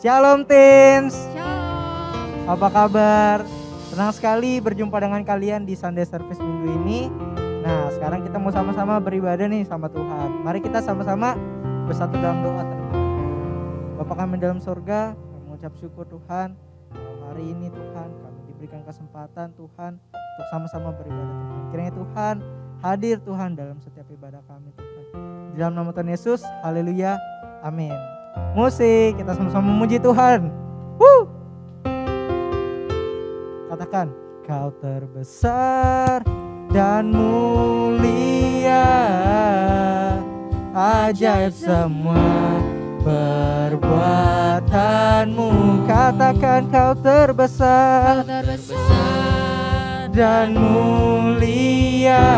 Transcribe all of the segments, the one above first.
Shalom Teens. Shalom. Apa kabar? Senang sekali berjumpa dengan kalian di Sunday Service minggu ini. Nah, sekarang kita mau sama-sama beribadah nih sama Tuhan. Mari kita sama-sama bersatu dalam doa terlebih dahulu. Bapa kami dalam surga, kami mengucap syukur Tuhan. Hari ini Tuhan kami diberikan kesempatan Tuhan untuk sama-sama beribadah Tuhan. Kiranya Tuhan hadir Tuhan dalam setiap ibadah kami Tuhan. Di dalam nama Tuhan Yesus, haleluya, amin. Musik, kita sama-sama memuji Tuhan. Katakan, Kau terbesar dan mulia, ajaib semua perbuatanmu. Katakan, Kau terbesar dan mulia,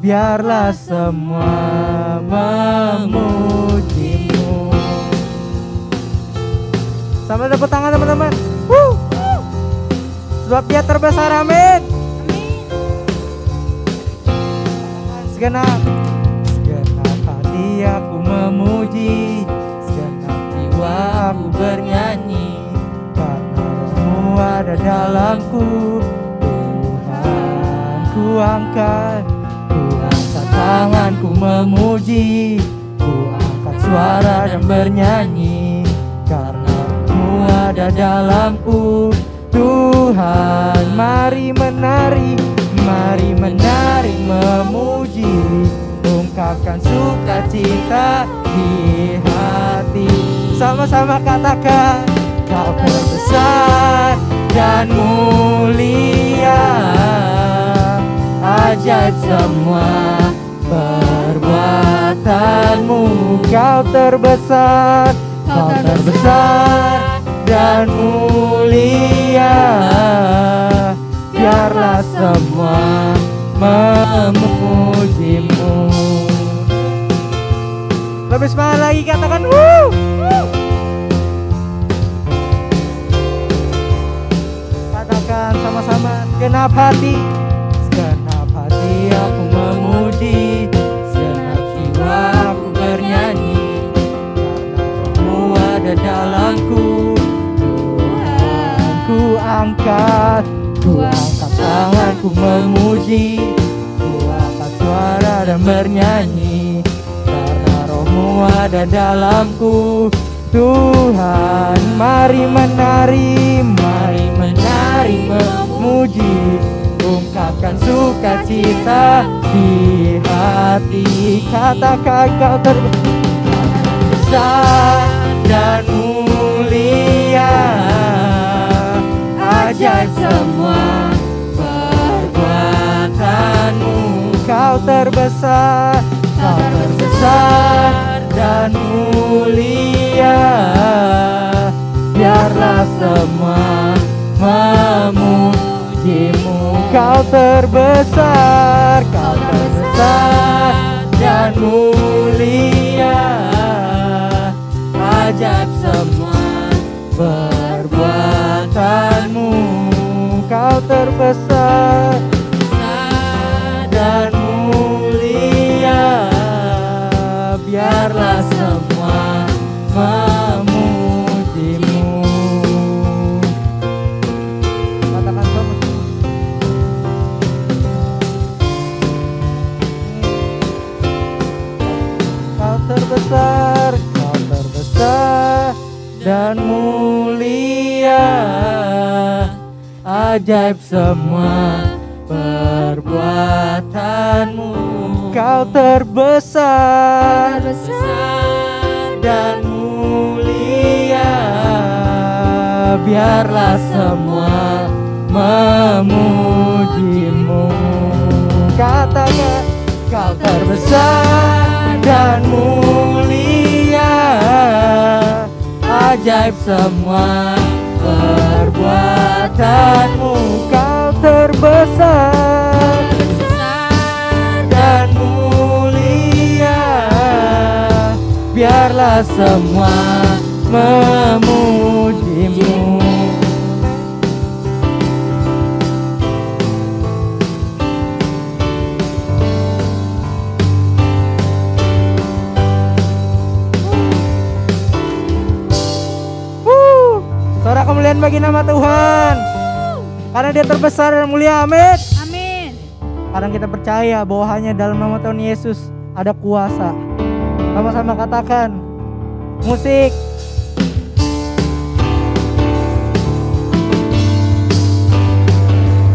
biarlah semua memujimu. Sambil tepuk tangan teman-teman. Sebab Dia terbesar, amin. Segenap hati aku memuji, segenap jiwa aku bernyanyi, karena Roh-Mu ada dalamku. Tuhan, ku angkat tanganku memuji, ku angkat suara dan bernyanyi, karena Roh-Mu ada dalamku. Tuhan, mari menari memuji, ungkapkan sukacita di hati. Sama-sama katakan, Kau terbesar dan mulia, ajaib semua perbuatanmu. Kau terbesar dan mulia, biarlah semua memujimu. Lebih semangat lagi, katakan wuh. Katakan sama-sama, segenap hati aku memuji, segenap jiwa aku bernyanyi, karena Roh-Mu ada dalamku. Tuhan, ku angkat tanganku memuji, ku angkat suara dan bernyanyi, karena Roh-Mu ada dalamku. Tuhan, mari menari memuji, ungkapkan sukacita di hati. Katakan, Kau terbesar dan mulia, ajaib semua perbuatanmu. Kau terbesar dan mulia, biarlah semua memujimu. Kau terbesar dan mulia, ajaib semua perbuatanmu. Kau terbesar dan mulia, biarlah semua memujimu. Katakan sama. Kau terbesar dan mulia, ajaib semua perbuatanmu. Kau terbesar dan mulia, biarlah semua memujimu. Katakan, Kau terbesar dan mulia, ajaib semua perbuatanmu. Kau terbesar dan mulia, biarlah semua memujimu. Sorak kemuliaan bagi nama Tuhan. Karena Dia terbesar dan mulia. Amin. Amin. Karena kita percaya bahwa hanya dalam nama Tuhan Yesus ada kuasa. Sama-sama katakan, musik.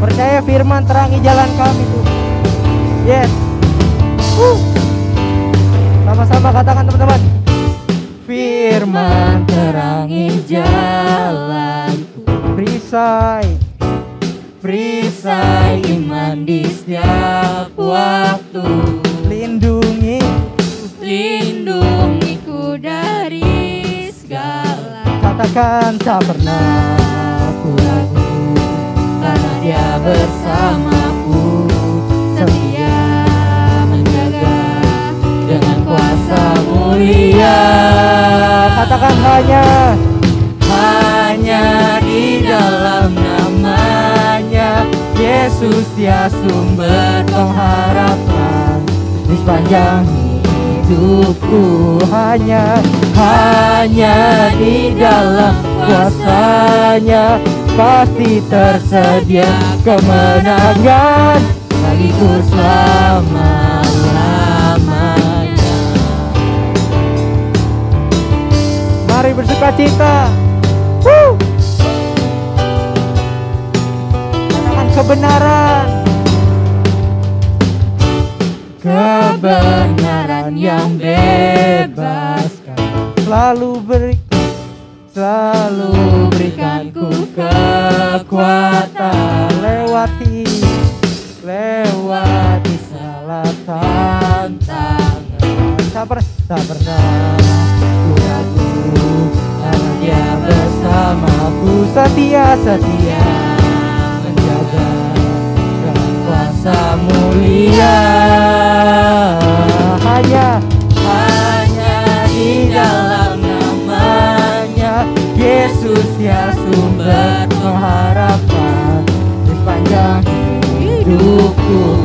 Percaya firman terangi jalan kami Tuhan. Yes. Sama-sama katakan teman-teman. Firman terangi jalanku, perisai iman di setiap waktu. Lindungiku dari segala. Katakan tak pernah aku ragu, karena Dia bersamaku, setia menjaga dengan kuasa mulia. Katakan hanya di dalam namanya Yesus Dia sumber pengharapan di sepanjang hidupku. Hanya di dalam kuasa-Nya pasti tersedia kemenangan bagiku selama-lamanya. Mari bersukacita. Katakan kebenaran yang bebaskan, selalu berikanku kekuatan lewati segala tantangan. Tak pernah ku ragu, karena Dia bersamaku, setia menjaga dengan kuasa mulia. Hanya di dalam namanya Yesus Dia sumber pengharapan di sepanjang hidupku.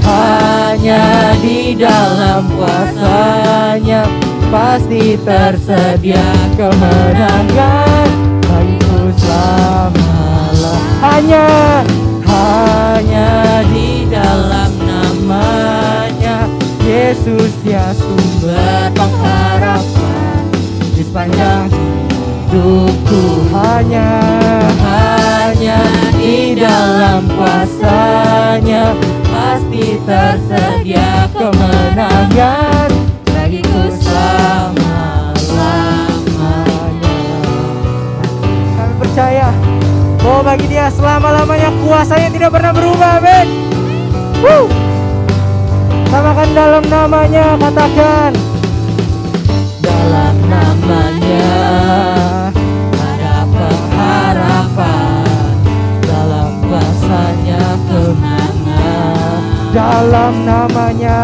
Hanya di dalam kuasa-Nya pasti tersedia kemenangan bagiku selama-lamanya. Hanya di dalam namanya Yesus Dia sumber pengharapan di sepanjang hidupku. Hanya di dalam kuasa-Nya pasti tersedia kemenangan bagiku selama-lamanya. Kami percaya bahwa bagi Dia selama-lamanya kuasa-Nya tidak pernah berubah. Amin. Samakan dalam namanya, katakan dalam namanya ada pengharapan, dalam kuasa-Nya kemenangan. Dalam namanya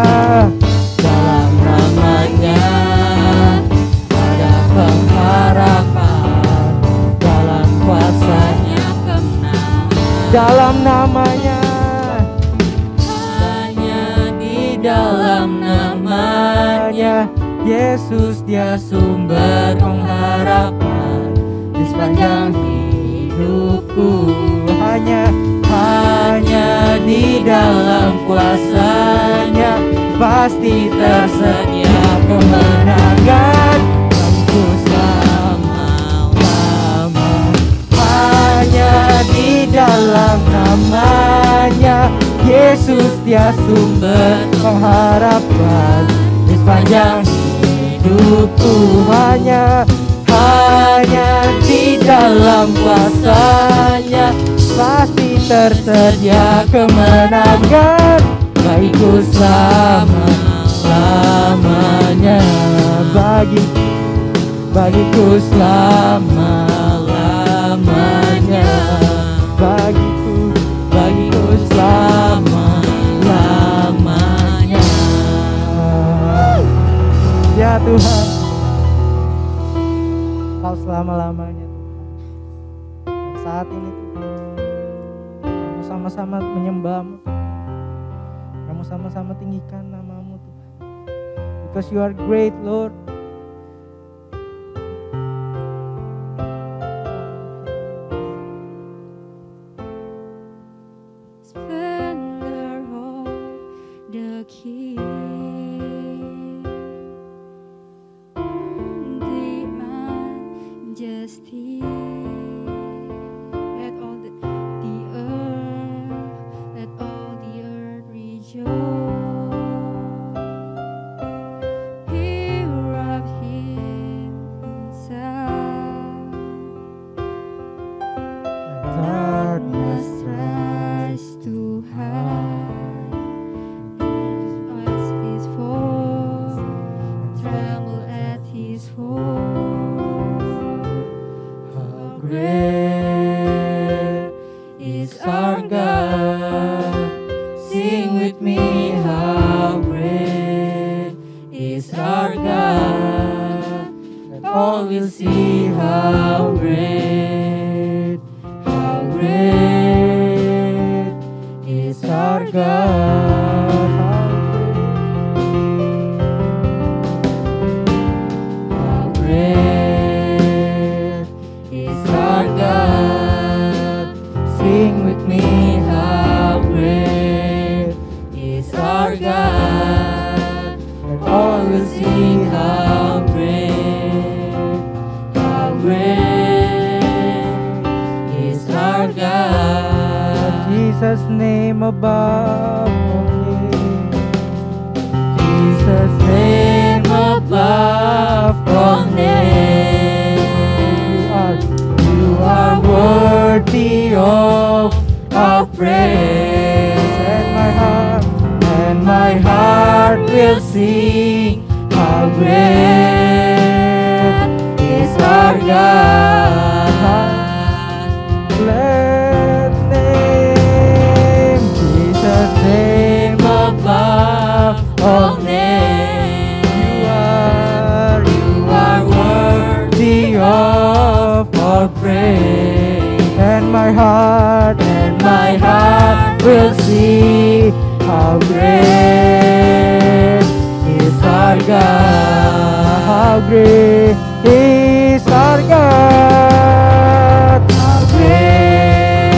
ada pengharapan, dalam kuasa-Nya kemenangan. Dalam namanya, hanya di dalam namanya Yesus Dia sumber pengharapan di sepanjang hidupku. Hanya di dalam kuasa-Nya pasti tersedia kemenangan bagiku selama-lamanya. Hanya di dalam namanya Yesus Dia sumber pengharapan di sepanjang hidupku. Hanya di dalam kuasa-Nya pasti tersedia kemenangan bagiku selama-lamanya. Bagiku selama-lamanya. Bagiku selama-lamanya. Ya Tuhan, Kau selama-lamanya Tuhan. Dan saat ini Tuhan, kami sama-sama menyembah-Mu, kami sama-sama tinggikan nama-Mu Tuhan. Because You are great Lord. majesty. Let all the earth rejoice. He wrapped himself. Darkness tries to hide. As his fall, tremble at his fall. How great is our God? Sing with me, how great is our God? And all will see how great is our God. How great is our God? Sing with me, how great is our God? And all will sing how great is our God. Jesus' name above all names. Jesus' name Above all names, you are worthy of our praise. And my heart will sing how great is our God. Let name Jesus' name above all names. You are worthy of our praise. And my heart will see how great is our God. How great is our God. How great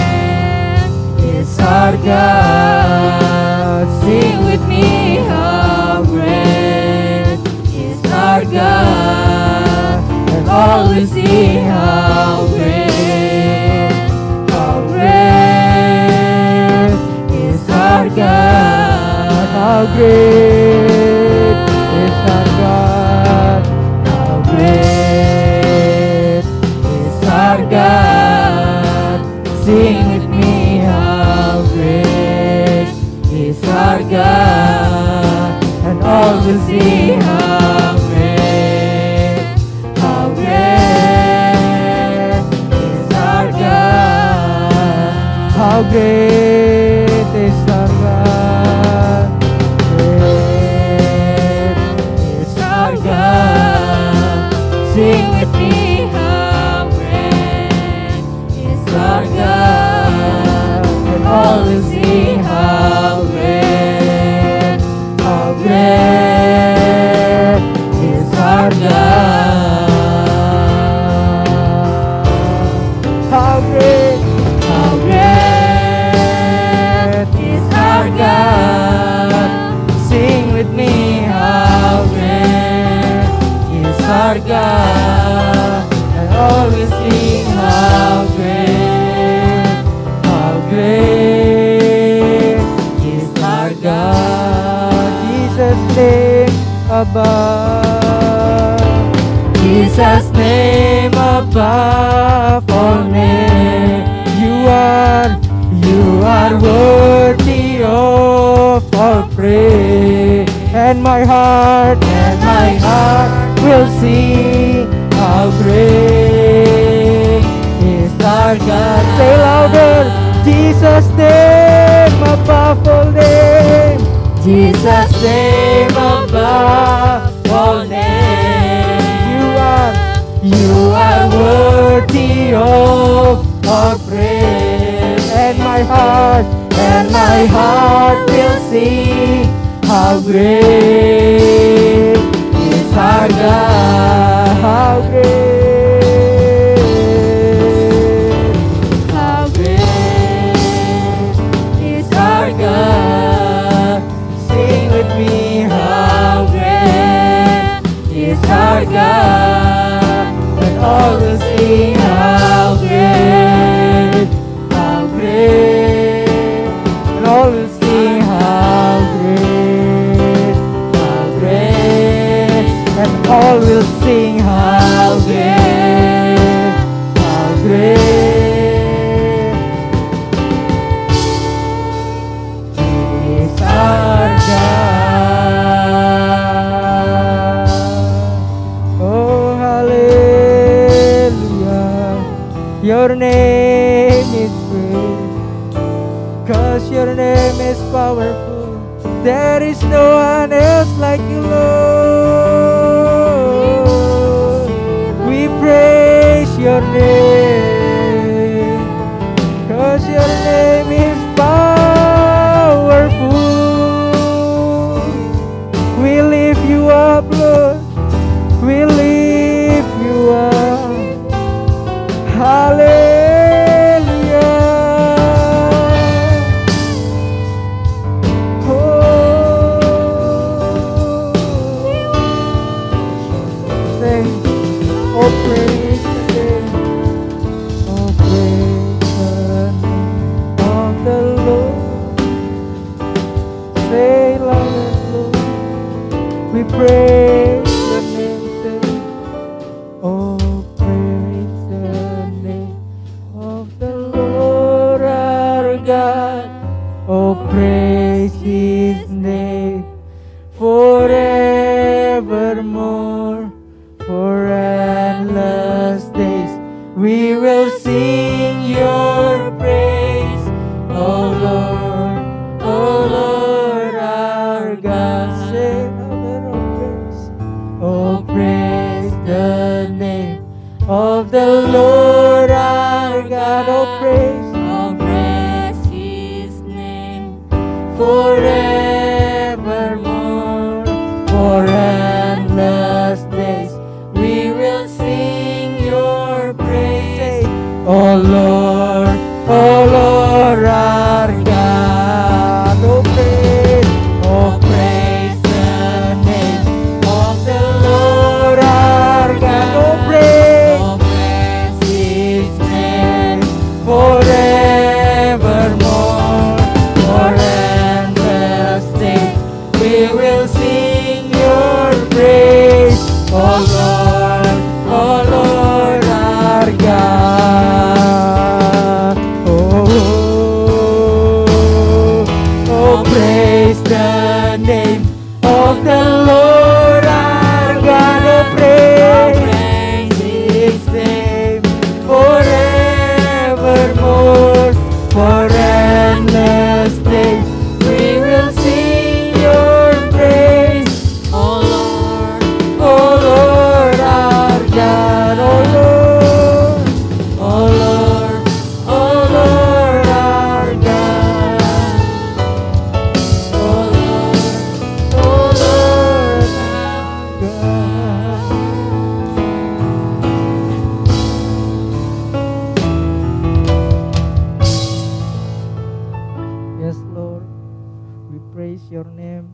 is our God. Sing with me, how great is our God. And all will see how great is our God. How great is our God. How great is our God. Sing with me, how great is our God. And all will see how great is our God. How great is our God. Great is our God. Sing with me, how great is our God. And all will see how great is our God. How great is our God. Sing with me, how great is our God. And all will sing how great is our God. Jesus' name above. Jesus' name above all names. You are worthy of our praise. And my heart will sing how great is our God. Say louder. Jesus' name above all names. Jesus' name above all names. You are worthy of our praise. And my heart will sing how great is our God. How great is our God. Sing with me, how great is our God. And all will see sing how great, how great. And all will sing How great, how great. and all will sing How great, how great is our God. Oh hallelujah, your name is great, 'cause your name is powerful. There is no one else like you, Lord. We praise your name, 'cause your name is powerful. We lift you up, Lord. We lift you up. Hallelujah. Say, oh praise the name, oh praise the name of the Lord. Say louder, Lord, we praise your name. Say, oh praise the name of the Lord our God. Oh praise his name forevermore. For endless days we will sing your praise, oh Lord our God. Say louder, oh praise, oh praise the name of the Lord our God. Oh praise, Oh, praise his name forevermore. For endless days we will sing your praise. Say, oh Lord our God. Oh praise the name of the Lord our God. Oh praise his name forevermore. For endless days we will sing your praise, oh Lord our God. Oh praise the name of the Lord our God. Oh praise his name forevermore. For endless days we will sing your praise, Oh Lord, oh Lord our God. Oh Lord, oh Lord, oh Lord our God. oh Lord, Oh Lord our God. Yes Lord, we praise your name.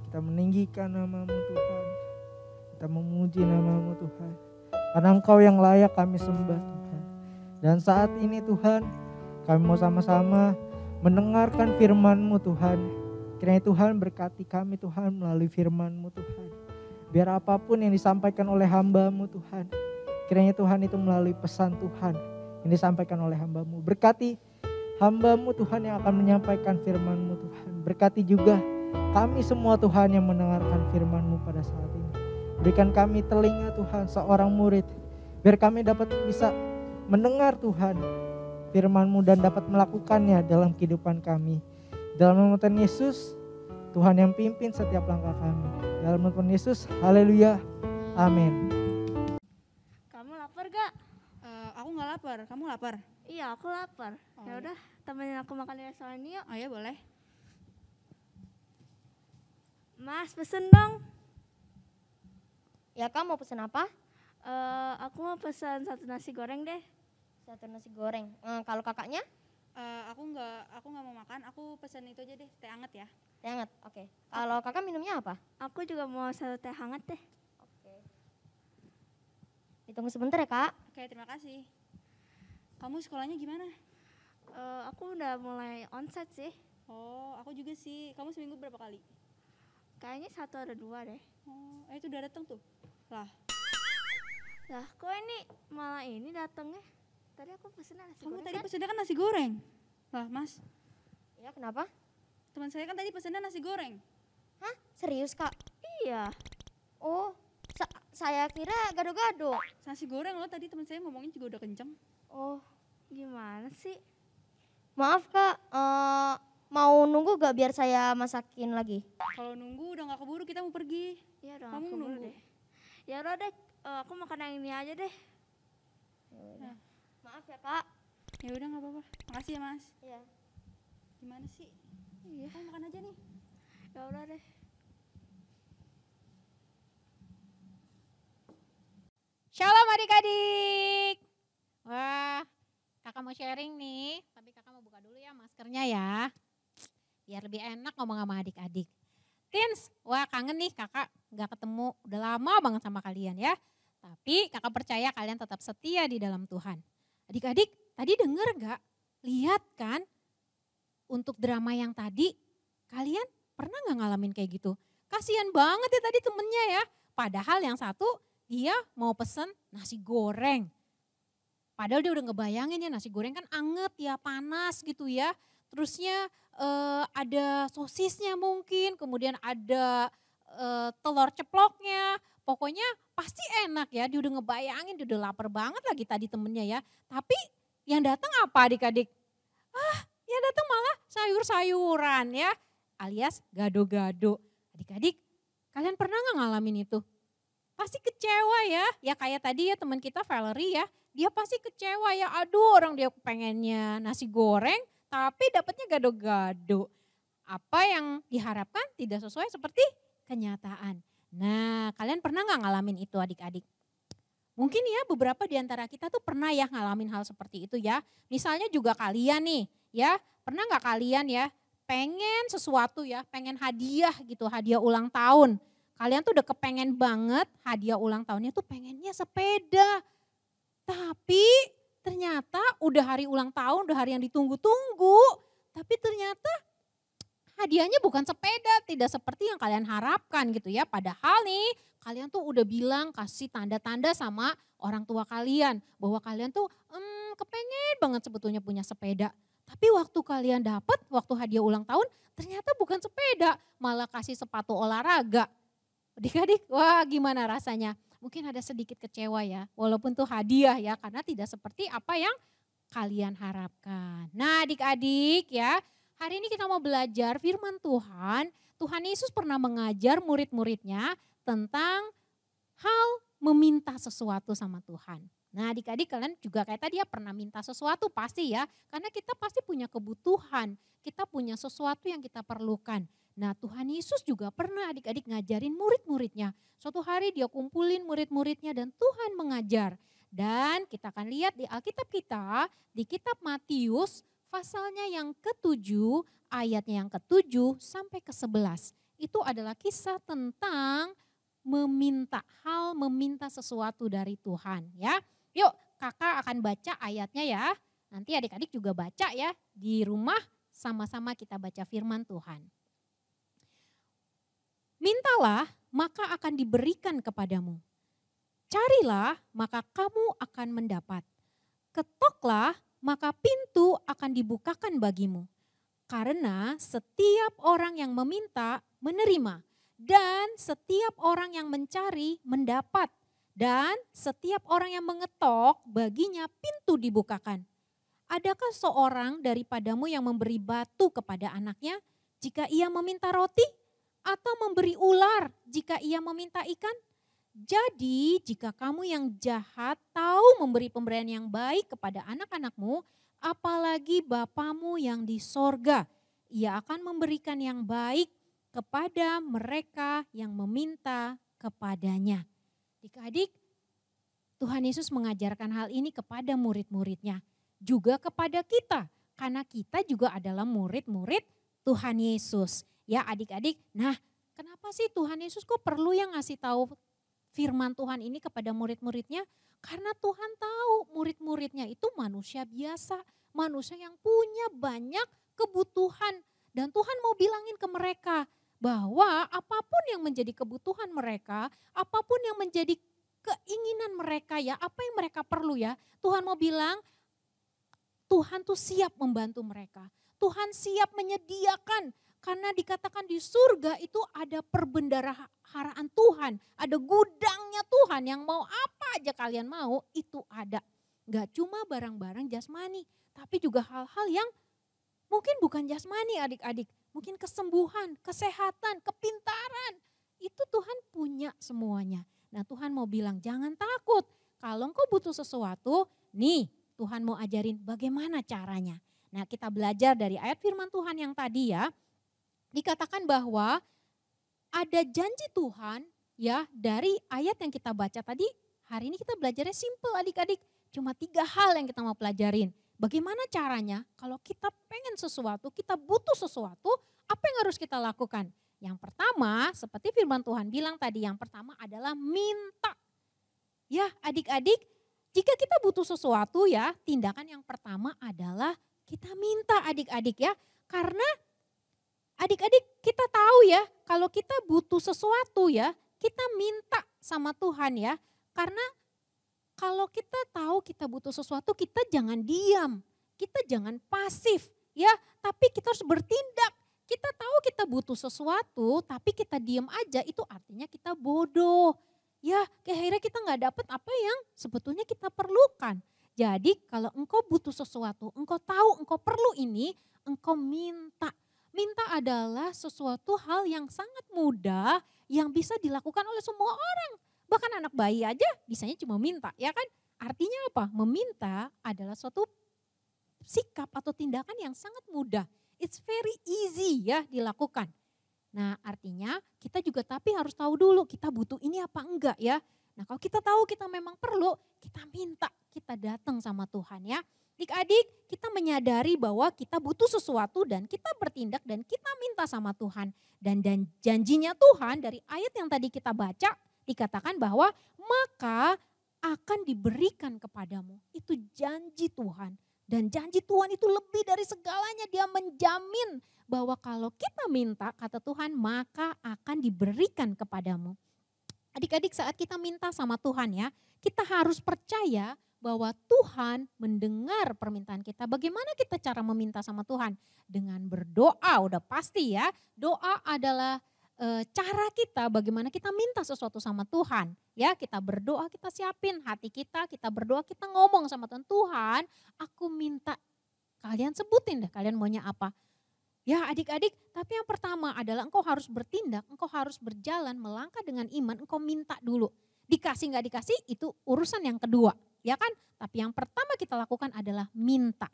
Kita meninggikan namamu Tuhan. Kita memuji namamu Tuhan. Karena engkau yang layak kami sembah Tuhan. Dan saat ini Tuhan, kami mau sama-sama mendengarkan firman-Mu Tuhan. Kiranya Tuhan berkati kami Tuhan melalui firman-Mu Tuhan. Biar apapun yang disampaikan oleh hamba-Mu Tuhan, kiranya Tuhan itu melalui pesan Tuhan yang disampaikan oleh hamba-Mu. Berkati hamba-Mu Tuhan yang akan menyampaikan firman-Mu Tuhan. Berkati juga kami semua Tuhan yang mendengarkan firman-Mu pada saat ini. Berikan kami telinga Tuhan seorang murid. Biar kami dapat bisa mendengar Tuhan firman-Mu dan dapat melakukannya dalam kehidupan kami. Dalam nama Tuhan Yesus, Tuhan yang pimpin setiap langkah kami. Dalam nama Tuhan Yesus, haleluya, amin. Kamu lapar gak? Aku nggak lapar, kamu lapar? Iya, aku lapar. Oh, Ya udah, temenin aku makan di restoran yuk. Oh ya boleh. Mas, pesen dong. Ya Kak, mau pesen apa? Aku mau pesan satu nasi goreng deh. Satu nasi goreng. Kalau kakaknya? Aku nggak mau makan. Aku pesan itu aja deh, teh hangat ya. Teh hangat, oke. Kalau kakak minumnya apa? Aku juga mau satu teh hangat deh. Oke. Ditunggu sebentar ya Kak. Oke, terima kasih. Kamu sekolahnya gimana? Aku udah mulai onsite sih. Oh, aku juga sih. Kamu seminggu berapa kali? Kayaknya 1 ada 2 deh. Oh, itu udah datang tuh. Lah, Lah, kok ini malah ini datangnya? Tadi aku pesen nasi kamu goreng tadi kan? pesennya kan nasi goreng. Lah, Mas, Ya kenapa? teman saya kan tadi pesennya nasi goreng. Hah? Serius Kak? Iya. Oh, saya kira gado-gado. Nasi goreng loh, tadi teman saya ngomongin juga udah kenceng. Oh, Gimana sih? maaf Kak. Mau nunggu gak biar saya masakin lagi? Kalau nunggu udah nggak keburu, kita mau pergi. Iya dong, Kamu aku dulu nunggu. deh. Ya udah deh, aku makan yang ini aja deh. Maaf ya Kak. Ya udah nggak apa-apa. Makasih ya, Mas. Iya. Gimana sih? Iya. Kamu makan aja nih. Ya udah deh. Shalom adik-adik. Wah, kakak mau sharing nih, tapi kakak mau buka dulu ya maskernya ya. Biar lebih enak ngomong sama adik-adik. Tins, wah kangen nih kakak gak ketemu, udah lama banget sama kalian ya. Tapi kakak percaya kalian tetap setia di dalam Tuhan. Adik-adik, tadi denger gak? Lihat kan, untuk drama yang tadi, kalian pernah gak ngalamin kayak gitu? Kasian banget ya tadi temennya ya. Padahal yang satu, dia mau pesen nasi goreng. Padahal dia udah ngebayangin ya nasi goreng kan anget ya, panas gitu ya. Terusnya ada sosisnya mungkin, kemudian ada telur ceploknya. Pokoknya pasti enak ya, dia udah ngebayangin, dia udah lapar banget lagi tadi temennya ya. Tapi yang datang apa adik-adik? Yang datang malah sayur-sayuran ya, alias gado-gado. Adik-adik, kalian pernah gak ngalamin itu? Pasti kecewa ya kayak tadi ya teman kita Valerie ya, dia pasti kecewa ya, aduh orang dia pengennya nasi goreng tapi dapatnya gado-gado. Apa yang diharapkan tidak sesuai seperti kenyataan. Nah kalian pernah gak ngalamin itu adik-adik? Mungkin ya beberapa di antara kita tuh pernah ya ngalamin hal seperti itu ya. Misalnya juga kalian nih ya, pernah gak kalian ya pengen sesuatu ya, pengen hadiah gitu, hadiah ulang tahun. Kalian tuh udah kepengen banget hadiah ulang tahunnya tuh pengennya sepeda. Tapi ternyata udah hari ulang tahun, udah hari yang ditunggu-tunggu. Tapi ternyata hadiahnya bukan sepeda, tidak seperti yang kalian harapkan gitu ya. Padahal nih kalian tuh udah bilang kasih tanda-tanda sama orang tua kalian. Bahwa kalian tuh kepengen banget sebetulnya punya sepeda. Tapi waktu kalian dapat, waktu hadiah ulang tahun ternyata bukan sepeda, malah kasih sepatu olahraga. Adik-adik, wah gimana rasanya? Mungkin ada sedikit kecewa ya, walaupun tuh hadiah ya, karena tidak seperti apa yang kalian harapkan. Nah adik-adik ya, hari ini kita mau belajar firman Tuhan. Tuhan Yesus pernah mengajar murid-muridnya tentang hal meminta sesuatu sama Tuhan. Nah adik-adik kalian juga kayak tadi ya pernah minta sesuatu pasti ya, karena kita pasti punya kebutuhan, kita punya sesuatu yang kita perlukan. Nah Tuhan Yesus juga pernah adik-adik ngajarin murid-muridnya. Suatu hari dia kumpulin murid-muridnya dan Tuhan mengajar. Dan kita akan lihat di Alkitab kita, di kitab Matius pasalnya yang ke-7, ayatnya yang ke-7 sampai ke-11. Itu adalah kisah tentang meminta sesuatu dari Tuhan ya. Yuk kakak akan baca ayatnya ya. Nanti adik-adik juga baca ya di rumah sama-sama kita baca firman Tuhan. Mintalah, maka akan diberikan kepadamu. Carilah, maka kamu akan mendapat. Ketoklah, maka pintu akan dibukakan bagimu. Karena setiap orang yang meminta, menerima. Dan setiap orang yang mencari, mendapat. Dan setiap orang yang mengetok, baginya pintu dibukakan. Adakah seorang daripadamu yang memberi batu kepada anaknya jika ia meminta roti? Atau memberi ular jika ia meminta ikan? Jadi jika kamu yang jahat tahu memberi pemberian yang baik kepada anak-anakmu, apalagi Bapamu yang di sorga, ia akan memberikan yang baik kepada mereka yang meminta kepadanya. Adik-adik, Tuhan Yesus mengajarkan hal ini kepada murid-muridnya, juga kepada kita, karena kita juga adalah murid-murid Tuhan Yesus. Ya adik-adik, nah kenapa sih Tuhan Yesus kok perlu yang ngasih tahu firman Tuhan ini kepada murid-muridnya? Karena Tuhan tahu murid-muridnya itu manusia biasa, manusia yang punya banyak kebutuhan. Dan Tuhan mau bilangin ke mereka bahwa apapun yang menjadi kebutuhan mereka, apapun yang menjadi keinginan mereka ya, apa yang mereka perlu ya. Tuhan mau bilang, Tuhan tuh siap membantu mereka. Tuhan siap menyediakan. Karena dikatakan di surga itu ada perbendaharaan Tuhan. Ada gudangnya Tuhan yang mau apa aja kalian mau itu ada. Gak cuma barang-barang jasmani. Tapi juga hal-hal yang mungkin bukan jasmani adik-adik. Mungkin kesembuhan, kesehatan, kepintaran. Itu Tuhan punya semuanya. Nah Tuhan mau bilang jangan takut. Kalau engkau butuh sesuatu, nih Tuhan mau ajarin bagaimana caranya. Nah kita belajar dari ayat firman Tuhan yang tadi ya. Dikatakan bahwa ada janji Tuhan ya dari ayat yang kita baca tadi. Hari ini kita belajarnya simple adik-adik. Cuma 3 hal yang kita mau pelajarin. Bagaimana caranya kalau kita pengen sesuatu, kita butuh sesuatu, apa yang harus kita lakukan? Yang pertama seperti firman Tuhan bilang tadi, yang pertama adalah minta. Ya adik-adik, jika kita butuh sesuatu ya, tindakan yang pertama adalah kita minta adik-adik ya. Karena adik-adik kita tahu ya, kalau kita butuh sesuatu ya, kita minta sama Tuhan ya. Karena kalau kita tahu kita butuh sesuatu, kita jangan diam, kita jangan pasif ya, tapi kita harus bertindak. Kita tahu kita butuh sesuatu, tapi kita diam aja, itu artinya kita bodoh. Ya, akhirnya kita nggak dapat apa yang sebetulnya kita perlukan. Jadi kalau engkau butuh sesuatu, engkau tahu engkau perlu ini, engkau minta. Minta adalah sesuatu hal yang sangat mudah yang bisa dilakukan oleh semua orang. Bahkan anak bayi aja bisanya cuma minta, ya kan? Artinya apa? Meminta adalah suatu sikap atau tindakan yang sangat mudah. It's very easy ya dilakukan. Nah artinya kita juga tapi harus tahu dulu kita butuh ini apa enggak ya. Nah kalau kita tahu kita memang perlu, kita minta, kita datang sama Tuhan ya. Adik-adik kita menyadari bahwa kita butuh sesuatu dan kita bertindak dan kita minta sama Tuhan. Dan janjinya Tuhan dari ayat yang tadi kita baca dikatakan bahwa maka akan diberikan kepadamu. Itu janji Tuhan. Dan janji Tuhan itu lebih dari segalanya, dia menjamin bahwa kalau kita minta kata Tuhan maka akan diberikan kepadamu. Adik-adik saat kita minta sama Tuhan ya, kita harus percaya bahwa Tuhan mendengar permintaan kita. Bagaimana kita cara meminta sama Tuhan? Dengan berdoa, udah pasti ya. Doa adalah cara kita bagaimana kita minta sesuatu sama Tuhan. Ya, kita berdoa, kita siapin hati kita berdoa, kita ngomong sama Tuhan. Tuhan, aku minta, kalian sebutin deh kalian maunya apa. Ya adik-adik, tapi yang pertama adalah engkau harus bertindak, engkau harus berjalan melangkah dengan iman, engkau minta dulu. Dikasih nggak dikasih itu urusan yang kedua, ya kan? Tapi yang pertama kita lakukan adalah minta.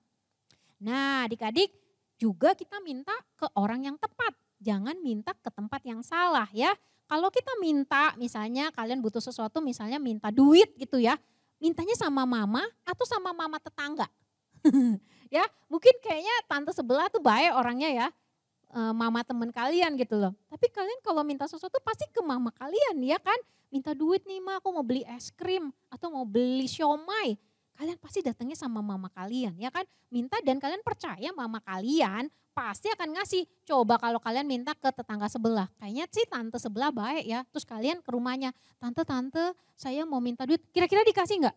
Nah adik-adik juga kita minta ke orang yang tepat, jangan minta ke tempat yang salah ya. Kalau kita minta misalnya kalian butuh sesuatu misalnya minta duit gitu ya, mintanya sama mama atau sama mama tetangga. Ya mungkin kayaknya tante sebelah tuh baik orangnya ya, mama temen kalian gitu loh. Tapi kalian kalau minta sesuatu pasti ke mama kalian ya kan. Minta duit nih ma, aku mau beli es krim atau mau beli siomay. Kalian pasti datangnya sama mama kalian ya kan. Minta dan kalian percaya mama kalian pasti akan ngasih. Coba kalau kalian minta ke tetangga sebelah. Kayaknya sih tante sebelah baik ya. Terus kalian ke rumahnya, tante saya mau minta duit. Kira-kira dikasih nggak?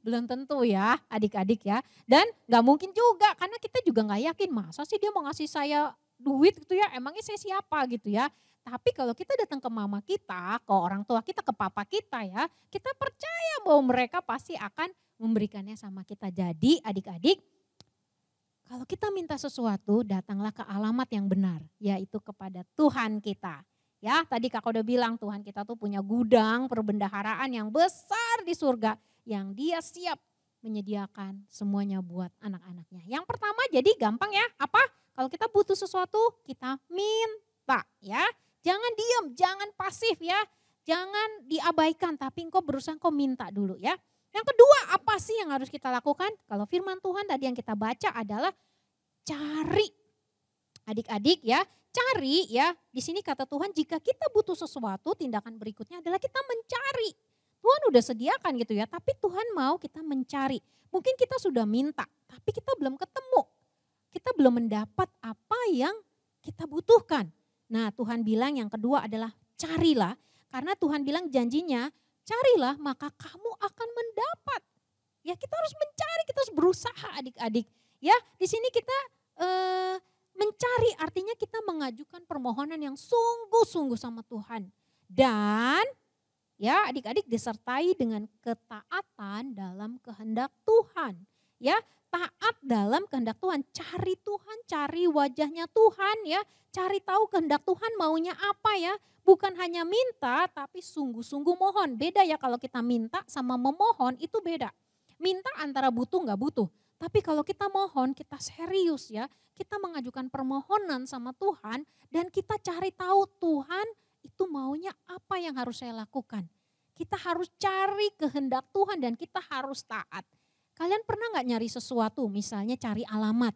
Belum tentu ya adik-adik ya. Dan gak mungkin juga karena kita juga gak yakin masa sih dia mau ngasih saya duit gitu ya. Emangnya saya siapa gitu ya. Tapi kalau kita datang ke mama kita, ke orang tua kita, ke papa kita ya. Kita percaya bahwa mereka pasti akan memberikannya sama kita. Jadi adik-adik kalau kita minta sesuatu datanglah ke alamat yang benar. Yaitu kepada Tuhan kita. Ya tadi kakak udah bilang Tuhan kita tuh punya gudang perbendaharaan yang besar di surga. Yang dia siap menyediakan semuanya buat anak-anaknya. Yang pertama jadi gampang ya, apa? Kalau kita butuh sesuatu kita minta ya. Jangan diam, jangan pasif ya. Jangan diabaikan tapi engkau berusaha engkau minta dulu ya. Yang kedua apa sih yang harus kita lakukan? Kalau firman Tuhan tadi yang kita baca adalah cari. Adik-adik ya, cari ya. Di sini kata Tuhan jika kita butuh sesuatu tindakan berikutnya adalah kita mencari. Tuhan udah sediakan gitu ya, tapi Tuhan mau kita mencari. Mungkin kita sudah minta, tapi kita belum ketemu. Kita belum mendapat apa yang kita butuhkan. Nah, Tuhan bilang yang kedua adalah carilah. Karena Tuhan bilang janjinya, carilah maka kamu akan mendapat. Ya, kita harus mencari, kita harus berusaha adik-adik. Ya, di sini kita mencari artinya kita mengajukan permohonan yang sungguh-sungguh sama Tuhan. Dan ya adik-adik disertai dengan ketaatan dalam kehendak Tuhan. Ya, taat dalam kehendak Tuhan. Cari Tuhan, cari wajahnya Tuhan ya. Cari tahu kehendak Tuhan maunya apa ya. Bukan hanya minta tapi sungguh-sungguh mohon. Beda ya kalau kita minta sama memohon itu beda. Minta antara butuh nggak butuh. Tapi kalau kita mohon kita serius ya. Kita mengajukan permohonan sama Tuhan dan kita cari tahu Tuhan itu maunya apa yang harus saya lakukan. Kita harus cari kehendak Tuhan dan kita harus taat. Kalian pernah gak nyari sesuatu, misalnya cari alamat.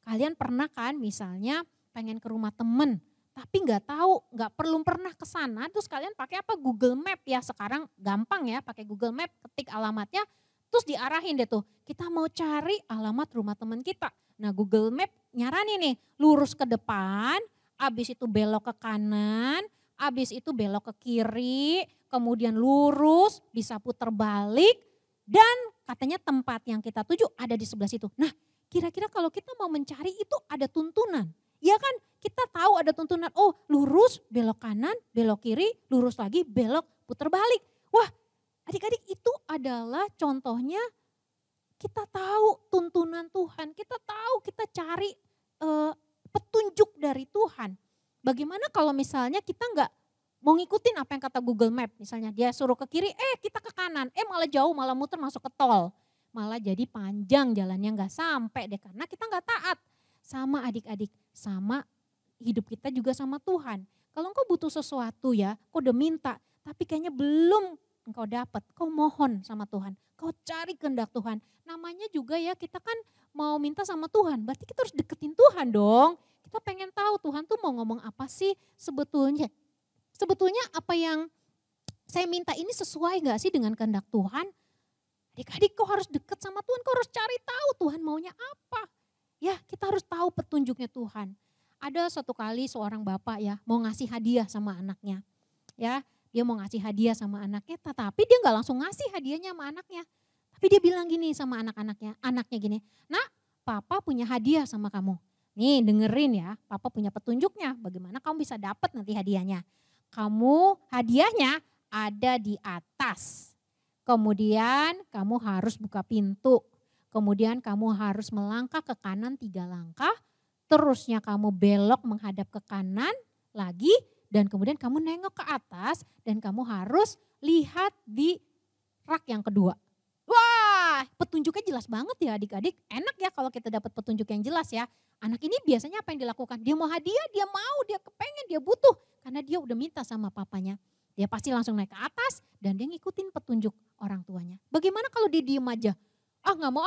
Kalian pernah kan misalnya pengen ke rumah temen, tapi gak tahu, gak perlu pernah ke sana. Terus kalian pakai apa? Google Map ya, sekarang gampang ya pakai Google Map, ketik alamatnya. Terus diarahin deh tuh, kita mau cari alamat rumah temen kita. Nah Google Map nyaranin nih, lurus ke depan, abis itu belok ke kanan, abis itu belok ke kiri, kemudian lurus, bisa putar balik, dan katanya tempat yang kita tuju ada di sebelah situ. Nah kira-kira kalau kita mau mencari itu ada tuntunan. Ya kan kita tahu ada tuntunan, oh lurus, belok kanan, belok kiri, lurus lagi, belok, putar balik. Wah adik-adik itu adalah contohnya kita tahu tuntunan Tuhan, kita tahu kita cari petunjuk dari Tuhan. Bagaimana kalau misalnya kita nggak mau ngikutin apa yang kata Google Map, misalnya dia suruh ke kiri, kita ke kanan, malah jauh, malah muter masuk ke tol. Malah jadi panjang jalannya nggak sampai deh karena kita nggak taat. Sama adik-adik, sama hidup kita juga sama Tuhan. Kalau engkau butuh sesuatu ya, kau udah minta, tapi kayaknya belum engkau dapat, kau mohon sama Tuhan. Kau cari kehendak Tuhan. Namanya juga ya kita kan mau minta sama Tuhan, berarti kita harus deketin Tuhan dong. Kita pengen tahu Tuhan tuh mau ngomong apa sih sebetulnya. Sebetulnya apa yang saya minta ini sesuai gak sih dengan kehendak Tuhan? Adik-adik kau harus deket sama Tuhan, kau harus cari tahu Tuhan maunya apa. Ya kita harus tahu petunjuknya Tuhan. Ada satu kali seorang bapak ya mau ngasih hadiah sama anaknya. Ya dia mau ngasih hadiah sama anaknya, tetapi dia gak langsung ngasih hadiahnya sama anaknya. Tapi dia bilang gini sama anaknya gini, nak papa punya hadiah sama kamu. Nih dengerin ya, papa punya petunjuknya bagaimana kamu bisa dapat nanti hadiahnya. Kamu hadiahnya ada di atas. Kemudian kamu harus buka pintu. Kemudian kamu harus melangkah ke kanan 3 langkah. Terusnya kamu belok menghadap ke kanan lagi. Dan kemudian kamu nengok ke atas dan kamu harus lihat di rak yang kedua. Wah petunjuknya jelas banget ya adik-adik. Enak ya kalau kita dapat petunjuk yang jelas ya. Anak ini biasanya apa yang dilakukan? Dia mau hadiah, dia mau, dia kepengen, dia butuh. Karena dia udah minta sama papanya. Dia pasti langsung naik ke atas dan dia ngikutin petunjuk orang tuanya. Bagaimana kalau dia diem aja? Gak mau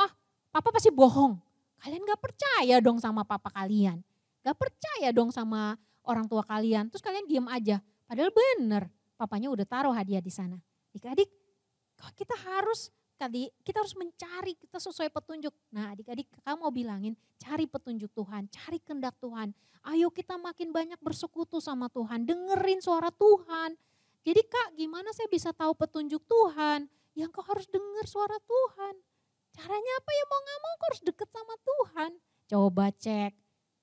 papa pasti bohong. Kalian gak percaya dong sama papa kalian. Gak percaya dong sama orang tua kalian. Terus kalian diem aja. Padahal bener papanya udah taruh hadiah di sana. Adik-adik kita harus mencari, kita sesuai petunjuk. Nah adik-adik kamu mau bilangin cari petunjuk Tuhan, cari kehendak Tuhan. Ayo kita makin banyak bersekutu sama Tuhan, dengerin suara Tuhan. Jadi kak gimana saya bisa tahu petunjuk Tuhan? Yang kau harus denger suara Tuhan. Caranya apa ya mau gak mau kau harus deket sama Tuhan. Coba cek,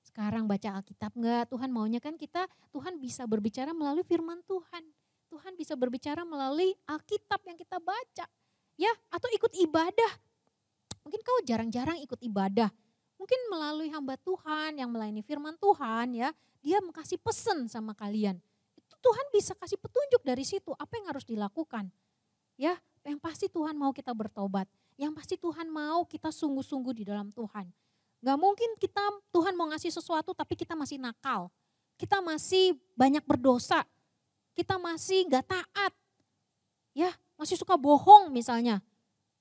sekarang baca Alkitab enggak? Tuhan maunya kan Tuhan bisa berbicara melalui firman Tuhan. Tuhan bisa berbicara melalui Alkitab yang kita baca. Ya, atau ikut ibadah. Mungkin kau jarang-jarang ikut ibadah. Mungkin melalui hamba Tuhan yang melayani firman Tuhan ya. Dia kasih pesan sama kalian. Itu Tuhan bisa kasih petunjuk dari situ. Apa yang harus dilakukan? Ya, yang pasti Tuhan mau kita bertobat. Yang pasti Tuhan mau kita sungguh-sungguh di dalam Tuhan. Gak mungkin Tuhan mau ngasih sesuatu tapi kita masih nakal. Kita masih banyak berdosa. Kita masih gak taat. Ya, masih suka bohong misalnya.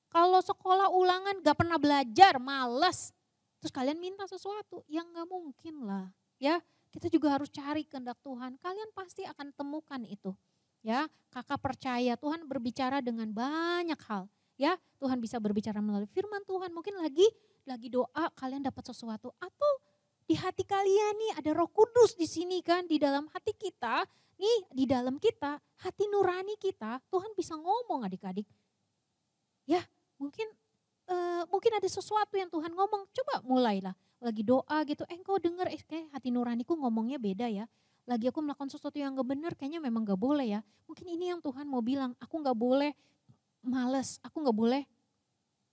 Kalau sekolah ulangan gak pernah belajar, malas. Terus kalian minta sesuatu, yang gak mungkin lah. Ya, kita juga harus cari kehendak Tuhan. Kalian pasti akan temukan itu. Ya, kakak percaya Tuhan berbicara dengan banyak hal. Ya, Tuhan bisa berbicara melalui firman Tuhan. Mungkin lagi doa kalian dapat sesuatu, atau di hati kalian nih ada Roh Kudus di sini kan, di dalam hati kita, nih di dalam kita, hati nurani kita, Tuhan bisa ngomong adik-adik. Ya, mungkin ada sesuatu yang Tuhan ngomong, coba mulailah. Lagi doa gitu, engkau denger, kayak hati nuraniku ngomongnya beda ya. Lagi aku melakukan sesuatu yang gak benar, kayaknya memang gak boleh ya. Mungkin ini yang Tuhan mau bilang, aku gak boleh males, aku gak boleh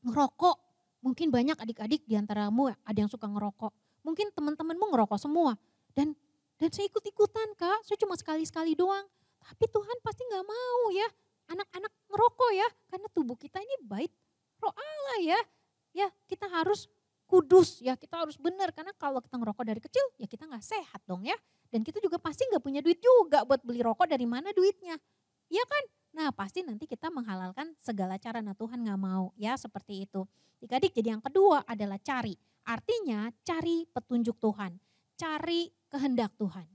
ngerokok. Mungkin banyak adik-adik diantaramu ada yang suka ngerokok. Mungkin teman-temanmu ngerokok semua. Dan saya ikut-ikutan Kak, saya cuma sekali-sekali doang. Tapi Tuhan pasti gak mau ya, anak-anak ngerokok ya. Karena tubuh kita ini bait Roh Allah ya. Ya kita harus kudus ya, kita harus benar. Karena kalau kita ngerokok dari kecil ya kita gak sehat dong ya. Dan kita juga pasti gak punya duit juga buat beli rokok, dari mana duitnya. Iya kan? Nah pasti nanti kita menghalalkan segala cara. Nah Tuhan gak mau ya seperti itu. Adik-adik, jadi yang kedua adalah cari. Artinya cari petunjuk Tuhan. Cari kehendak Tuhan.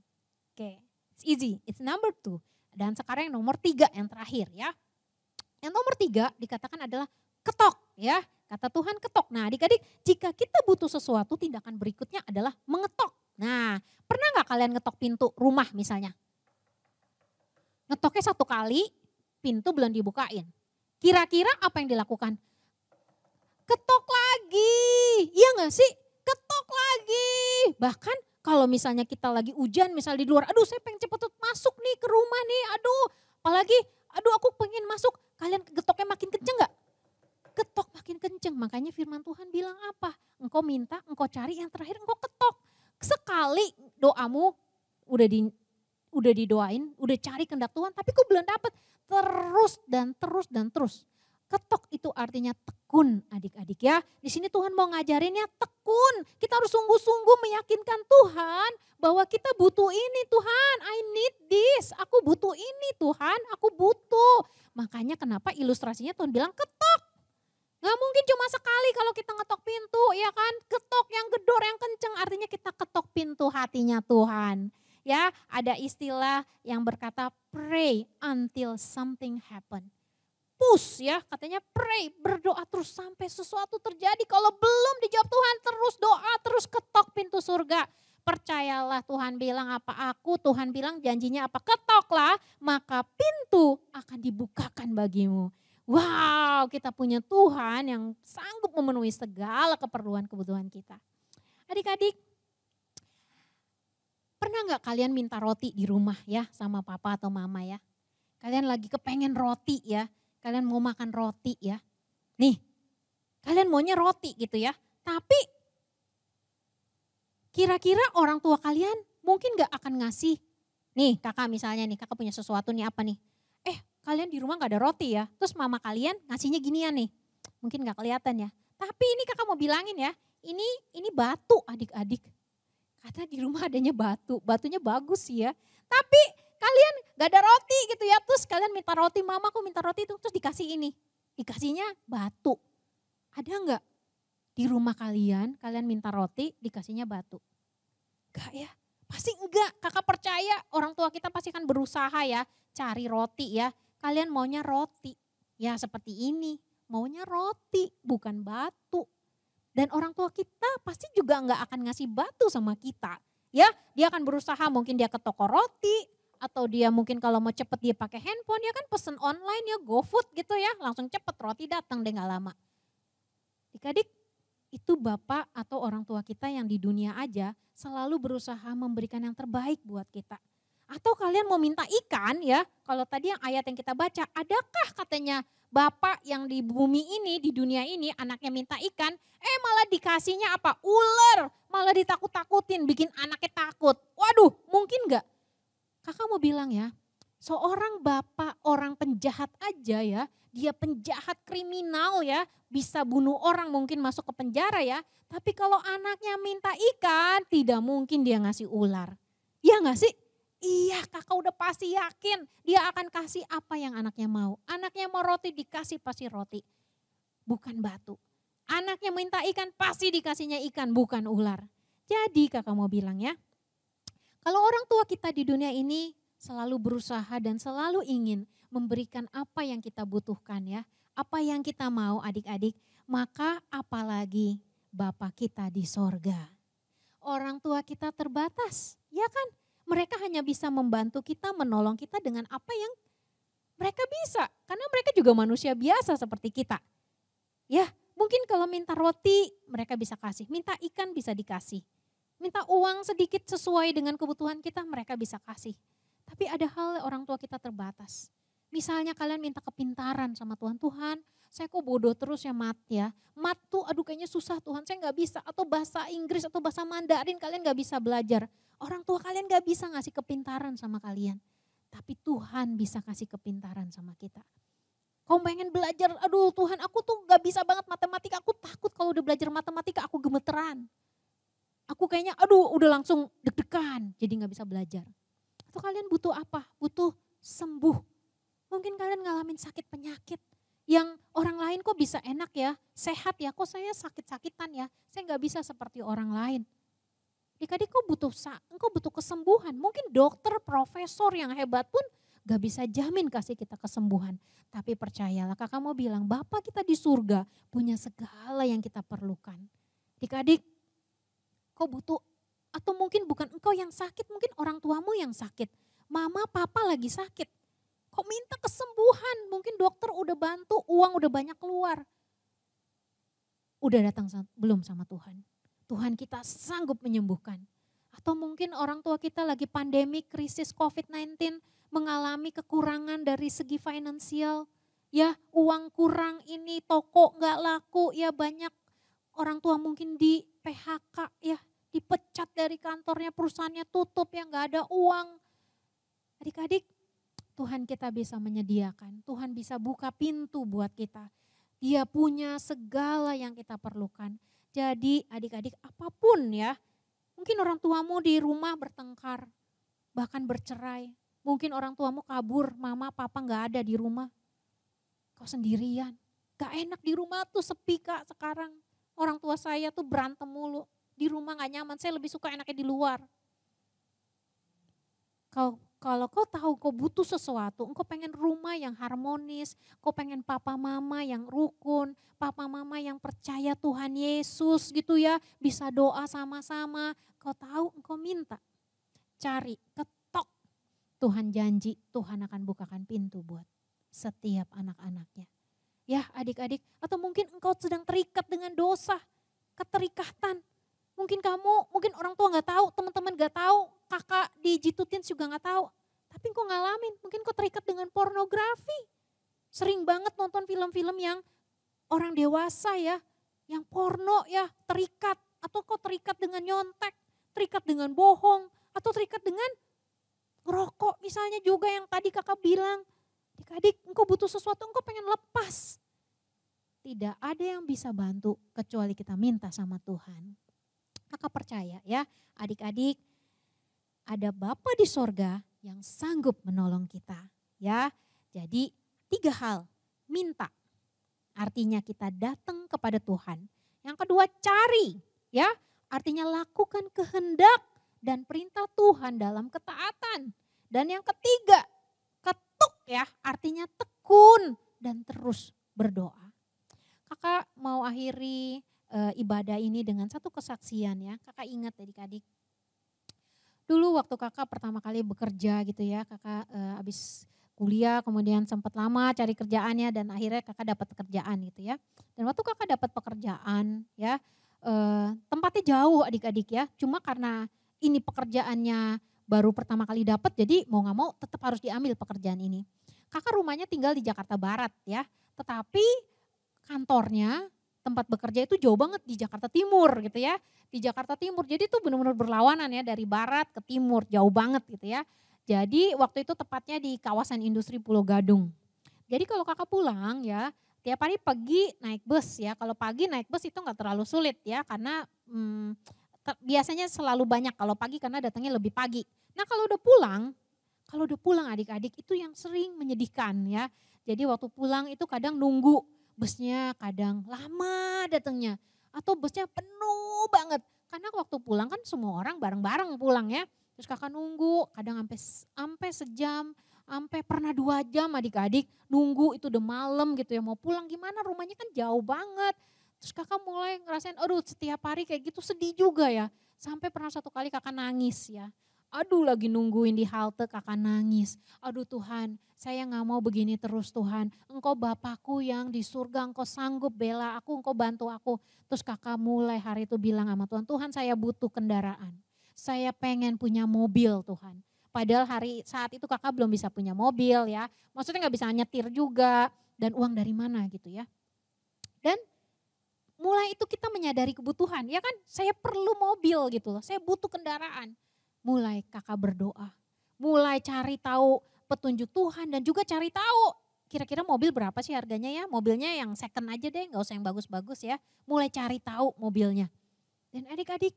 Oke, it's easy. It's number 2. Dan sekarang yang nomor 3 yang terakhir ya. Yang nomor 3 dikatakan adalah ketok ya. Kata Tuhan ketok. Nah adik-adik, jika kita butuh sesuatu, tindakan berikutnya adalah mengetok. Nah, pernah gak kalian ngetok pintu rumah misalnya? Ngetoknya 1 kali, pintu belum dibukain. Kira-kira apa yang dilakukan? Ketok lagi, iya gak sih? Ketok lagi. Bahkan kalau misalnya kita lagi hujan, misal di luar, aduh saya pengen cepet masuk nih ke rumah nih, aduh aku pengen masuk. Kalian getoknya makin kenceng gak? Ketok makin kenceng, makanya firman Tuhan bilang apa? Engkau minta, engkau cari, yang terakhir engkau ketok. Sekali doamu udah didoain, udah cari kehendak Tuhan, tapi kok belum dapat. Terus dan terus dan terus. Ketok itu artinya tekun adik-adik ya. Di sini Tuhan mau ngajarinnya tekun. Kita harus sungguh-sungguh meyakinkan Tuhan bahwa kita butuh ini Tuhan. I need this. Aku butuh ini Tuhan, aku butuh. Makanya kenapa ilustrasinya Tuhan bilang ketok. Gak mungkin cuma sekali kalau kita ngetok pintu, ya kan? Ketok yang gedor, yang kenceng, artinya kita ketok pintu hatinya Tuhan. Ya, ada istilah yang berkata pray until something happen. Push ya, katanya pray, berdoa terus sampai sesuatu terjadi. Kalau belum dijawab Tuhan, terus doa, terus ketok pintu surga. Percayalah Tuhan bilang apa Tuhan bilang janjinya apa, ketoklah maka pintu akan dibukakan bagimu. Wow, kita punya Tuhan yang sanggup memenuhi segala keperluan-kebutuhan kita. Adik-adik, pernah gak kalian minta roti di rumah ya sama papa atau mama ya? Kalian lagi kepengen roti ya, kalian mau makan roti ya. Nih, kalian maunya roti gitu ya. Tapi kira-kira orang tua kalian mungkin gak akan ngasih. Nih kakak misalnya nih, kakak punya sesuatu nih apa nih. Kalian di rumah gak ada roti ya, terus mama kalian ngasihnya ginian nih. Mungkin gak kelihatan ya, tapi ini kakak mau bilangin ya, ini batu adik-adik. Kata di rumah adanya batu, batunya bagus sih ya. Tapi kalian gak ada roti gitu ya, terus kalian minta roti, mama aku minta roti itu, terus dikasih ini. Dikasihnya batu. Ada gak di rumah kalian minta roti, dikasihnya batu? Gak ya, pasti enggak. Kakak percaya orang tua kita pasti kan berusaha ya, cari roti ya. Kalian maunya roti, ya seperti ini, maunya roti bukan batu. Dan orang tua kita pasti juga nggak akan ngasih batu sama kita. Ya, dia akan berusaha, mungkin dia ke toko roti, atau dia mungkin kalau mau cepet dia pakai handphone, dia kan pesen online ya, GoFood gitu ya, langsung cepet roti datang deh nggak lama. Adik-adik, itu bapak atau orang tua kita yang di dunia aja selalu berusaha memberikan yang terbaik buat kita. Atau kalian mau minta ikan ya, kalau tadi yang ayat yang kita baca, adakah katanya bapak yang di bumi ini, di dunia ini anaknya minta ikan, malah dikasihnya apa? Ular, malah ditakut-takutin, bikin anaknya takut. Waduh, mungkin gak? Kakak mau bilang ya, seorang bapak, orang penjahat aja ya, dia penjahat kriminal ya, bisa bunuh orang mungkin masuk ke penjara ya, tapi kalau anaknya minta ikan, tidak mungkin dia ngasih ular. Ya gak sih? Iya, kakak udah pasti yakin dia akan kasih apa yang anaknya mau. Anaknya mau roti dikasih pasti roti, bukan batu. Anaknya minta ikan pasti dikasihnya ikan, bukan ular. Jadi kakak mau bilang ya, kalau orang tua kita di dunia ini selalu berusaha dan selalu ingin memberikan apa yang kita butuhkan ya. Apa yang kita mau adik-adik, maka apalagi Bapa kita di sorga. Orang tua kita terbatas, ya kan? Mereka hanya bisa membantu kita, menolong kita dengan apa yang mereka bisa. Karena mereka juga manusia biasa seperti kita. Ya, mungkin kalau minta roti mereka bisa kasih, minta ikan bisa dikasih. Minta uang sedikit sesuai dengan kebutuhan kita mereka bisa kasih. Tapi ada hal orang tua kita terbatas. Misalnya kalian minta kepintaran sama Tuhan, Tuhan saya kok bodoh terus ya mat ya. Mat tuh aduh kayaknya susah Tuhan, saya gak bisa. Atau bahasa Inggris atau bahasa Mandarin kalian gak bisa belajar. Orang tua kalian gak bisa ngasih kepintaran sama kalian. Tapi Tuhan bisa kasih kepintaran sama kita. Kau pengen belajar, aduh Tuhan aku tuh gak bisa banget matematika. Aku takut kalau udah belajar matematika aku gemeteran. Aku kayaknya aduh udah langsung deg-degan jadi gak bisa belajar. Atau kalian butuh apa? Butuh sembuh. Mungkin kalian ngalamin sakit penyakit yang orang lain kok bisa enak ya, sehat ya, kok saya sakit-sakitan ya, saya gak bisa seperti orang lain. Adik-adik engkau butuh kesembuhan, mungkin dokter, profesor yang hebat pun gak bisa jamin kasih kita kesembuhan. Tapi percayalah kakak mau bilang, Bapa kita di surga punya segala yang kita perlukan. Adik-adik, kau butuh, atau mungkin bukan engkau yang sakit, mungkin orang tuamu yang sakit. Mama, papa lagi sakit. Kok minta kesembuhan, mungkin dokter udah bantu, uang udah banyak keluar. Udah datang belum sama Tuhan? Tuhan kita sanggup menyembuhkan. Atau mungkin orang tua kita lagi pandemi, krisis COVID-19, mengalami kekurangan dari segi finansial. Ya uang kurang ini, toko gak laku, ya banyak orang tua mungkin di PHK ya. Dipecat dari kantornya, perusahaannya tutup, ya gak ada uang. Adik-adik, Tuhan kita bisa menyediakan, Tuhan bisa buka pintu buat kita. Dia punya segala yang kita perlukan. Jadi adik-adik apapun ya, mungkin orang tuamu di rumah bertengkar, bahkan bercerai. Mungkin orang tuamu kabur, mama papa gak ada di rumah. Kau sendirian, gak enak di rumah tuh sepi kak sekarang. Orang tua saya tuh berantem mulu, di rumah gak nyaman, saya lebih suka enaknya di luar. Kalau kau tahu kau butuh sesuatu, engkau pengen rumah yang harmonis, kau pengen papa mama yang rukun, papa mama yang percaya Tuhan Yesus gitu ya, bisa doa sama-sama, kau tahu engkau minta, cari, ketok. Tuhan janji, Tuhan akan bukakan pintu buat setiap anak-anaknya. Ya adik-adik, atau mungkin engkau sedang terikat dengan dosa, keterikatan. Mungkin orang tua gak tahu, teman-teman gak tahu, kakak di G2 Teens juga gak tahu. Tapi kok ngalamin, mungkin kok terikat dengan pornografi. Sering banget nonton film-film yang orang dewasa ya, yang porno ya, terikat. Atau kok terikat dengan nyontek, terikat dengan bohong, atau terikat dengan ngerokok misalnya juga yang tadi kakak bilang. Adik-adik engkau butuh sesuatu, engkau pengen lepas. Tidak ada yang bisa bantu kecuali kita minta sama Tuhan. Kakak percaya ya adik-adik ada Bapa di sorga yang sanggup menolong kita ya. Jadi 3 hal, minta artinya kita datang kepada Tuhan. Yang kedua cari ya, artinya lakukan kehendak dan perintah Tuhan dalam ketaatan. Dan yang ketiga ketuk ya, artinya tekun dan terus berdoa. Kakak mau akhiri ibadah ini dengan satu kesaksian ya. Kakak ingat adik-adik. Dulu waktu kakak pertama kali bekerja gitu ya, kakak habis kuliah kemudian sempat lama cari kerjaannya dan akhirnya kakak dapat pekerjaan gitu ya. Dan waktu kakak dapat pekerjaan ya, tempatnya jauh adik-adik ya. Cuma karena ini pekerjaannya baru pertama kali dapat jadi mau gak mau tetap harus diambil pekerjaan ini. Kakak rumahnya tinggal di Jakarta Barat ya, tetapi kantornya tempat bekerja itu jauh banget di Jakarta Timur gitu ya. Di Jakarta Timur, jadi itu benar-benar berlawanan ya dari barat ke timur, jauh banget gitu ya. Jadi waktu itu tepatnya di kawasan industri Pulau Gadung. Jadi kalau kakak pulang ya, tiap hari pagi naik bus ya. Kalau pagi naik bus itu gak terlalu sulit ya, karena biasanya selalu banyak kalau pagi karena datangnya lebih pagi. Nah kalau udah pulang adik-adik itu yang sering menyedihkan ya. Jadi waktu pulang itu kadang nunggu. Busnya kadang lama datangnya atau busnya penuh banget. Karena waktu pulang kan semua orang bareng-bareng pulang ya. Terus kakak nunggu, kadang sampai sejam, sampai pernah 2 jam adik-adik nunggu, itu udah malam gitu ya, mau pulang gimana, rumahnya kan jauh banget. Terus kakak mulai ngerasain, aduh setiap hari kayak gitu sedih juga ya. Sampai pernah satu kali kakak nangis ya. Aduh lagi nungguin di halte kakak nangis. Aduh Tuhan, saya gak mau begini terus Tuhan. Engkau Bapakku yang di surga, Engkau sanggup bela aku, Engkau bantu aku. Terus kakak mulai hari itu bilang sama Tuhan, Tuhan saya butuh kendaraan. Saya pengen punya mobil Tuhan. Padahal saat itu kakak belum bisa punya mobil ya. Maksudnya gak bisa nyetir juga. Dan uang dari mana gitu ya. Dan mulai itu kita menyadari kebutuhan. Ya kan saya perlu mobil gitu loh. Saya butuh kendaraan. Mulai kakak berdoa, mulai cari tahu petunjuk Tuhan dan juga cari tahu kira-kira mobil berapa sih harganya ya. Mobilnya yang second aja deh, gak usah yang bagus-bagus ya. Mulai cari tahu mobilnya. Dan adik-adik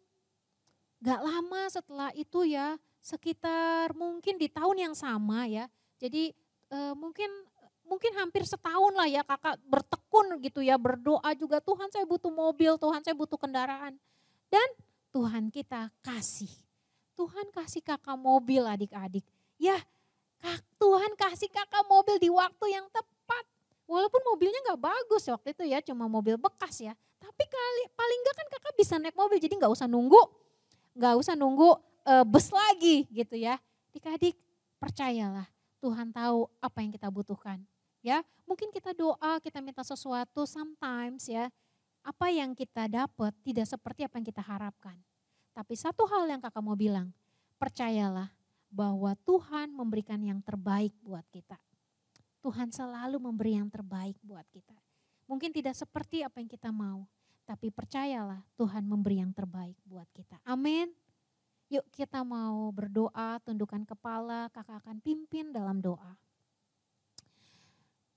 gak lama setelah itu ya, sekitar mungkin di tahun yang sama ya. Jadi mungkin hampir setahun lah ya kakak bertekun gitu ya, berdoa juga Tuhan saya butuh mobil, Tuhan saya butuh kendaraan. Dan Tuhan kita kasih. Tuhan kasih kakak mobil adik-adik. Ya Tuhan kasih kakak mobil di waktu yang tepat. Walaupun mobilnya gak bagus waktu itu ya, cuma mobil bekas ya. Tapi paling gak kan kakak bisa naik mobil, jadi gak usah nunggu bus lagi gitu ya. Adik-adik percayalah Tuhan tahu apa yang kita butuhkan. Ya, mungkin kita doa, kita minta sesuatu sometimes ya. Apa yang kita dapat tidak seperti apa yang kita harapkan. Tapi satu hal yang kakak mau bilang, percayalah bahwa Tuhan memberikan yang terbaik buat kita. Tuhan selalu memberi yang terbaik buat kita. Mungkin tidak seperti apa yang kita mau, tapi percayalah Tuhan memberi yang terbaik buat kita. Amin. Yuk kita mau berdoa, tundukkan kepala, kakak akan pimpin dalam doa.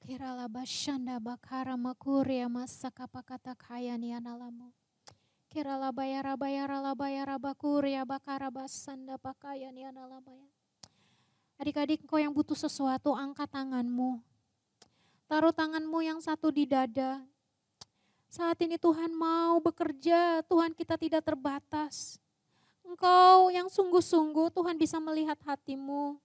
Kirala bashanda bakara makuria masakapa kata kaya nianalamu. Kirala bayara bakuria bakara basanda pakaya nianalabaya. Adik-adik kau yang butuh sesuatu, angkat tanganmu. Taruh tanganmu yang satu di dada. Saat ini Tuhan mau bekerja, Tuhan kita tidak terbatas. Engkau yang sungguh-sungguh, Tuhan bisa melihat hatimu.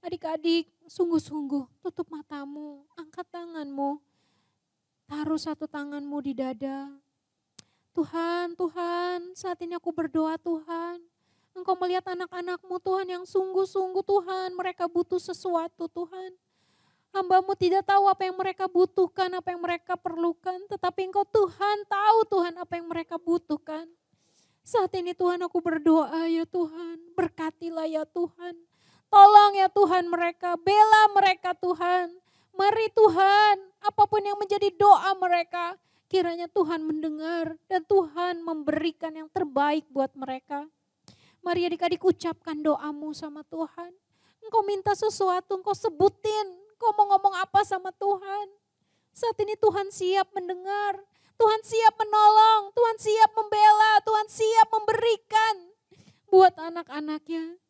Adik-adik, sungguh-sungguh, tutup matamu, angkat tanganmu. Taruh satu tanganmu di dada. Tuhan, saat ini aku berdoa Tuhan. Engkau melihat anak-anakmu Tuhan yang sungguh-sungguh Tuhan, mereka butuh sesuatu Tuhan. Hamba-Mu tidak tahu apa yang mereka butuhkan, apa yang mereka perlukan. Tetapi Engkau Tuhan tahu Tuhan apa yang mereka butuhkan. Saat ini Tuhan aku berdoa ya Tuhan, berkatilah ya Tuhan. Tolong ya Tuhan mereka, bela mereka Tuhan. Mari Tuhan, apapun yang menjadi doa mereka, kiranya Tuhan mendengar dan Tuhan memberikan yang terbaik buat mereka. Mari adik-adik ucapkan doamu sama Tuhan. Engkau minta sesuatu, engkau sebutin. Engkau mau ngomong apa sama Tuhan. Saat ini Tuhan siap mendengar. Tuhan siap menolong. Tuhan siap membela. Tuhan siap memberikan buat anak-anaknya.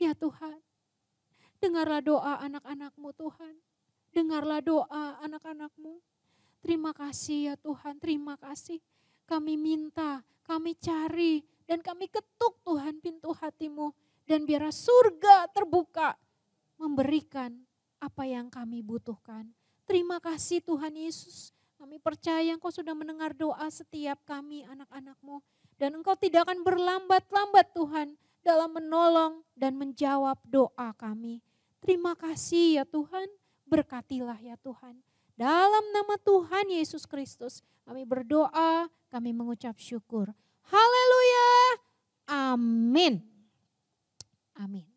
Ya Tuhan, dengarlah doa anak-anakmu Tuhan. Dengarlah doa anak-anakmu. Terima kasih ya Tuhan, terima kasih. Kami minta, kami cari, dan kami ketuk Tuhan pintu hatimu. Dan biar surga terbuka memberikan apa yang kami butuhkan. Terima kasih Tuhan Yesus. Kami percaya Engkau sudah mendengar doa setiap kami anak-anakmu. Dan Engkau tidak akan berlambat-lambat Tuhan dalam menolong dan menjawab doa kami. Terima kasih ya Tuhan, berkatilah ya Tuhan. Dalam nama Tuhan Yesus Kristus kami berdoa, kami mengucap syukur. Haleluya, amin. Amin.